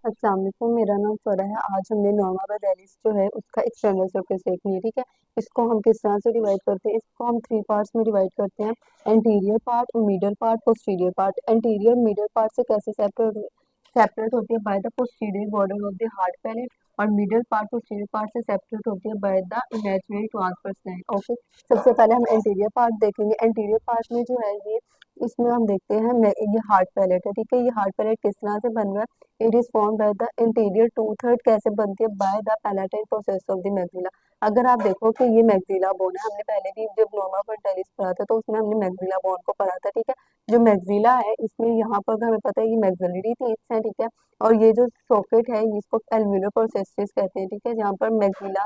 अस्सलाम वालेकुम, मेरा नाम फ़रा है। आज हमने नॉर्मा बेसिस जो है उसका एक्सटर्नल सरफेस देखनी है, ठीक है। इसको हम किस तरह से डिवाइड करते हैं, इसको हम 3 पार्ट्स में डिवाइड करते हैं। Anterior part, middle part, posterior part. Anterior middle part से कैसे सेपरेट होती है by the posterior border of the hard palate, और मिडल पार्ट पोस्टीरियर पार्ट से सेपरेट होती है by the imaginary transverse line. Okay, सबसे पहले हम एंटीरियर पार्ट देखेंगे। एंटीरियर पार्ट में जो है ये, इसमें हम देखते हैं ये हार्ड पैलेट है, ठीक है। ये हार्ड पैलेट किस तरह से बन रहा है, it is form by the interior two third कैसे बनती है, by the palatine process of the maxilla. अगर आप देखो कि ये मैक्सिला बोन है, हमने पहले भी जब नॉर्मा फर्टाइलिस पढ़ा था तो उसमें हमने मैक्सिला बोन को पढ़ा था, ठीक है। जो मैक्सिला है इसमें यहाँ पर हमें पता है ये मैक्सिलरी टीथ है, ठीक है। और ये जो सॉकेट है इसको एल्वियोलर प्रोसेसेस कहते हैं, ठीक है। जहाँ पर मैक्सिला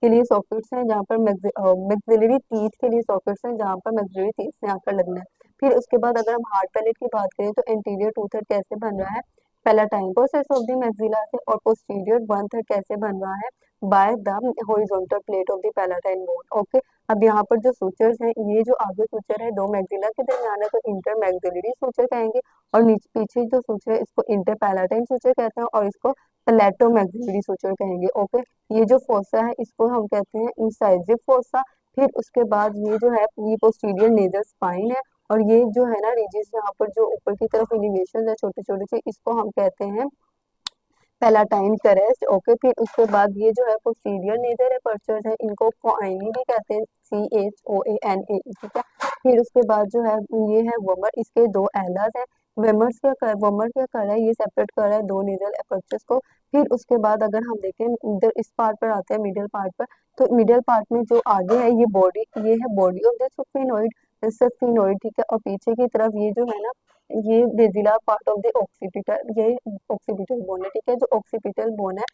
के लिए सॉकेट्स हैं, जहाँ पर मैक्सिलरी टीथ के लिए सॉकेट्स हैं, जहाँ पर मैक्सिलरी टीथ से आकर लगना है। फिर उसके बाद अगर हम हार्ड पैलेट की बात करें तो इंटीरियर टू थर्ड कैसे बन रहा है, palatine process of the maxilla से, और पोस्टीरियर वन थर्ड कैसे बन रहा है, by the horizontal plate of the palatine bone. Okay, अब यहाँ पर जो सूचर्स हैं, ये जो आगे सूचर है दो मैक्सिला के दरमियान है तो इंटर मैक्सिलरी सूचर कहेंगे, और नीचे पीछे जो सूचर है इसको इंटर पैलेटाइन सूचर कहते हैं, और इसको पैलेटो मैक्सिलरी सूचर कहेंगे। ओके, ये जो फोसा है इसको हम कहते हैं इंसाइजिव फोसा। फिर उसके बाद ये जो है ये पोस्टीरियर नेजल स्पाइन है, और ये जो है ना रिजिस यहाँ पर जो ऊपर की तरफ एलिवेशन है छोटे छोटे से, इसको हम कहते हैं पैलाटाइन करेस्ट। ओके, फिर उसके बाद ये जो है पोस्टीरियर नेजर एपर्चर्स है, इनको कोआइनी भी कहते हैं, CHOANA, ठीक है। फिर उसके बाद जो है ये है वमर, इसके दो एलाज है। वमर क्या कर रहा है, ये सेपरेट कर रहा है दो नेजल एपर्चर्स को। फिर उसके बाद अगर हम देखें इधर इस पार्ट पर आते हैं मिडिल पार्ट पर, तो मिडिल पार्ट में जो आगे है ये है बॉडी ऑफ द सफिनोइड, ठीक है। और पीछे की तरफ ये जो है ना, ये basilar part of the occipital, ये ऑक्सीपिटल बोन है, ठीक है। जो ऑक्सीपिटल बोन है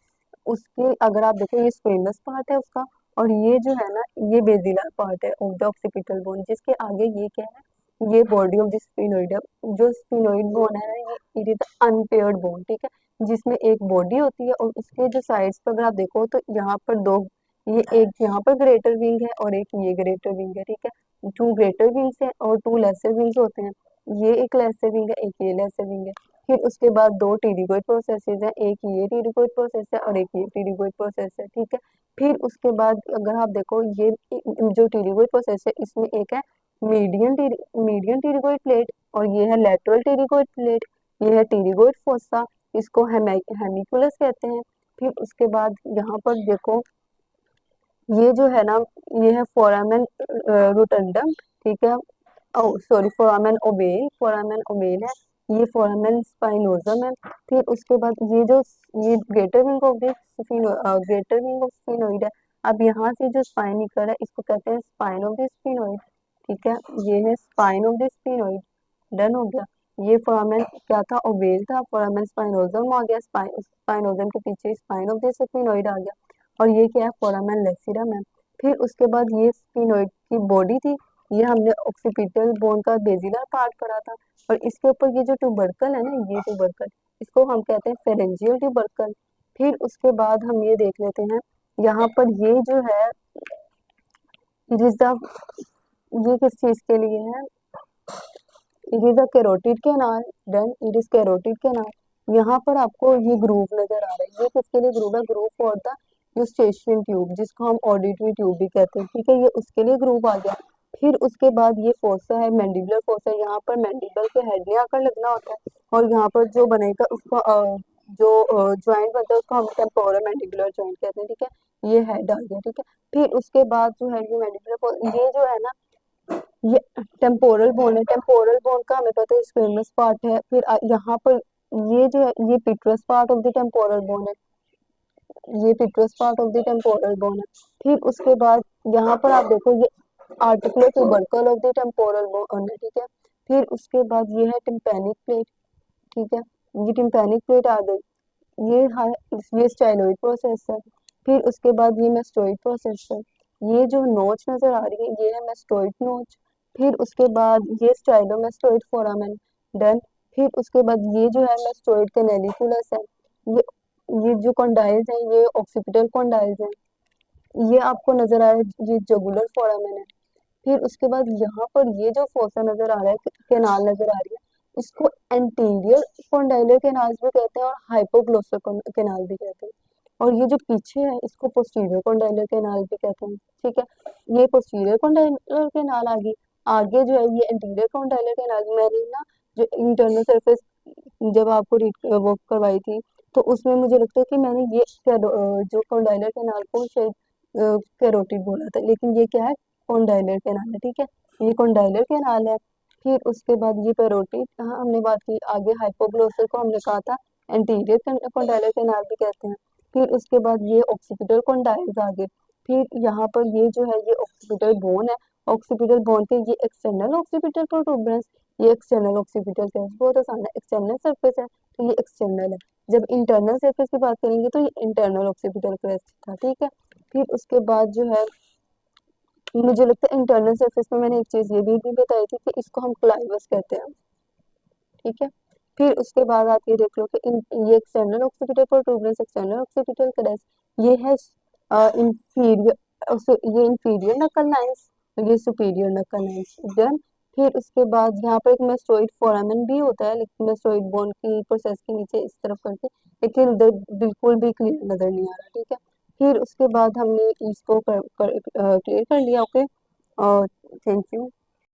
उसके अगर आप देखें ये स्क्वेमस पार्ट है उसका, और ये जो है ना ये बेजिलर पार्ट है ऑफ द ऑक्सीपिटल बोन, जिसके आगे ये क्या है, ये बॉडी ऑफ द स्फिनोइड है। जो स्फिनोइड बोन है ना, ये इट इज अनपेयर्ड बोन, ठीक है, जिसमें एक बॉडी होती है और उसके जो साइड्स पर अगर आप देखो तो यहाँ पर दो, ये एक यहाँ पर ग्रेटर विंग है और एक ये ग्रेटर विंग है, ठीक है। टू ग्रेटर विंग्स है और टू लेसर विंग्स होते हैं, ये एक लेसर विंग है एक ये लेसर विंग है। फिर उसके बाद दो टीरिगोइड प्रोसेसेस है, एक ये टीरिगोइड प्रोसेस है और एक ये टीरिगोइड प्रोसेस है, ठीक है। फिर उसके बाद अगर आप देखो ये जो टीरिगोइड प्रोसेस है इसमें एक है मीडियन टीरिगोइड प्लेट, और ये है लेटरल टीरिगोइड प्लेट, ये है टीरिगोइड फोसा, इसको हेमिकुलस कहते हैं। फिर उसके बाद यहाँ पर देखो ये जो है ना, ये है फोरामेन रोटंडम, ठीक है। ओ सॉरी, फोरामेन ओवेल है, ये फोरामेन स्पाइनोजम है। फिर उसके बाद ये greater wing of the greater wing of sphenoid है। अब यहाँ से जो स्पाइन निकल रहा है इसको कहते हैं स्पाइन ऑफ द स्फिनोइड, ठीक है। ये है spine of the sphenoid, done हो गया। ये फोरामेन क्या था, ओवेल था, फोरामेन स्पाइनोजम आ गया, स्पाइनोजम के पीछे स्पाइन ऑफ द स्फिनोइड आ गया, और ये क्या है, फोरामेन लेसिरम है। फिर उसके बाद ये स्फिनोइड की बॉडी थी, ये हमने ऑक्सीपिटल बोन का बेजिलर पार्ट पढ़ा था, और इसके ऊपर ये जो ट्यूबरकल है ना, ये ट्यूबरकल, इसको हम कहते हैं फेरेंजियल ट्यूबरकल। फिर उसके बाद हम ये देख लेते हैं यहाँ पर ये जो है इट इज द, ये किस चीज के लिए है, it is a carotid canal, then it is carotid canal. यहाँ पर आपको ये ग्रूव नजर आ रहा है, ये किसके लिए ग्रूव है, groove for the Eustachian tube, जिसको हम ऑडिटरी ट्यूब भी कहते हैं, ठीक है। ये उसके लिए ग्रूव आ गया। फिर उसके बाद ये फोसा है, मैंडिबुलर फोसा, यहाँ पर मैंडिबल के हेड में आकर लगना होता है, और यहाँ पर जो बनेगा उसको जो ज्वाइंट बनता है उसको हम टेम्पोरल मैंडिबुलर ज्वाइंट कहते हैं, ठीक है। ये हेड आ गया, ठीक है। फिर उसके बाद जो है ये मैंडिबुलर, ये जो है ना ये टेम्पोरल बोन है, टेम्पोरल बोन का हमें पता है स्क्वेमस पार्ट है। फिर यहाँ पर ये जो है ये petrous part of the temporal bone है, ये petrous part of the temporal bone है। फिर उसके बाद यहाँ पर आप देखो ये articular tubercle of the temporal bone है, ठीक है। फिर उसके बाद ये है टिम्पैनिक प्लेट, ठीक है, ये टिम्पैनिक प्लेट आ गई, ये स्टाइलोइड प्रोसेस है। फिर उसके बाद ये मेस्टोइड प्रोसेस है, ये जो नोच नजर आ रही है ये है मेस्टोइड नोच। फिर उसके बाद ये स्टाइलोमेस्टोइड फोरामेन, डन। फिर उसके बाद ये जो है मेस्टोइड कैनेलिकुलस है, ये ये जो कॉन्डाइल्स है ये ऑक्सीपिटल कॉन्डाइल्स है, ये आपको नजर आ रहा है, ये जुगुलर फोरामेन है। फिर उसके बाद यहाँ पर ये जो फोसा नजर आ रहा है, कैनाल नजर आ रही है, इसको एंटीरियर कॉन्डाइलर कैनाल भी कहते हैं और हाइपोग्लोसर कैनाल भी कहते हैं। और ये जो पीछे है इसको पोस्टीरियर कॉन्डाइलर कैनाल भी कहते हैं। ठीक है, ये पोस्टीरियर कॉन्डाइलर कैनाल आ गई। आगे जो है ये एंटीरियर कॉन्डाइलर कैनाल, मैंने ना जो इंटरनल सरफेस जब आपको वो करवाई थी तो उसमें मुझे लगता है कि मैंने ये जो कॉन्डाइलर कैनाल को शायद कैरोटिड बोला था, लेकिन ये क्या है, कॉन्डाइलर कैनाल है। ठीक है, ये कॉन्डाइलर कैनाल है। फिर उसके बाद ये पैरोटिड, हाँ हमने बात की। आगे हाइपोग्लोसर को हमने कहा था एंटीरियर कॉन्डाइलर कैनाल भी कहते हैं। फिर उसके बाद ये ऑक्सीपिटल कॉन्डाइल्स आ गए। फिर यहाँ पर ये जो है ये ऑक्सीपिटल बोन है। ऑक्सीपिटल बोन के ये एक्सटर्नल ऑक्सीपिटल प्रोटूबरेंस, ये एक्सटर्नल ऑक्सीपिटल क्रस्ट, बहुत आसान है, एक्सटर्नल सरफेस है तो ये एक्सटर्नल है। जब इंटरनल सरफेस की बात करेंगे तो ये इंटरनल ऑक्सीपिटल क्रस्ट था। ठीक है, फिर उसके बाद जो है मुझे लगता है इंटरनल सरफेस में मैंने एक चीज ये भी बताई थी कि इसको हम क्लाइवस कहते हैं। ठीक है, फिर उसके बाद आप ये देख लो कि ये external occipital protuberance, external occipital crest, ये है इंफीरियर, ये इंफीरियर नकल लाइंस, ये सुपीरियर नकल लाइंस। डन। फिर उसके बाद यहाँ पर एक मेस्टोइड फोरामेन भी होता है, लेकिन मेस्टोइड बोन की प्रोसेस के नीचे इस तरफ करके, लेकिन उधर बिल्कुल भी क्लियर नजर नहीं आ रहा। ठीक है, फिर उसके बाद हमने इसको क्लियर कर लिया। ओके, और थैंक यू।